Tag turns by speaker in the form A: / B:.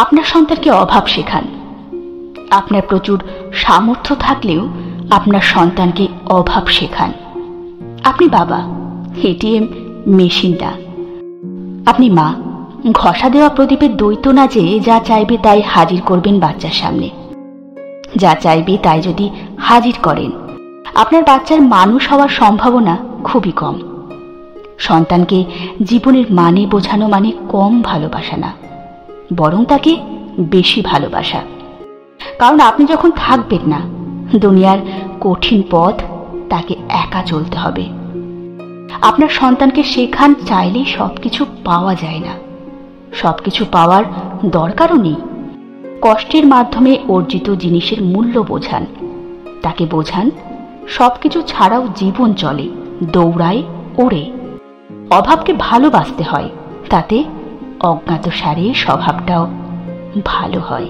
A: আপনার সন্তানকে অভাব শেখান। আপনার প্রচুর সামর্থ্য থাকলেও আপনার সন্তানকে অভাব শেখান। আপনি বাবা, এটিএম মেশিন না। আপনি মা, ঘষা দেওয়া প্রদীপের দ্বৈত না যে যা চাইবে তাই হাজির করবেন বাচ্চার সামনে। যা চাইবে তাই যদি হাজির করেন, আপনার বাচ্চার মানুষ হওয়ার সম্ভাবনা খুবই কম। সন্তানকে জীবনের মানে বোঝানো মানে কম ভালোবাসা না, বরং তাকে বেশি ভালোবাসা। কারণ আপনি যখন থাকবেন না, দুনিয়ার কঠিন পথ তাকে একা চলতে হবে। আপনার সন্তানকে শেখান, চাইলেই সবকিছু পাওয়া যায় না, সবকিছু পাওয়ার দরকারও নেই। কষ্টের মাধ্যমে অর্জিত জিনিসের মূল্য বোঝান। তাকে বোঝান সবকিছু ছাড়াও জীবন চলে, দৌড়ায়, ওড়ে। অভাবকে ভালোবাসতে হয়, তাতে অজ্ঞাতসারে স্বভাবটাও ভালো হয়।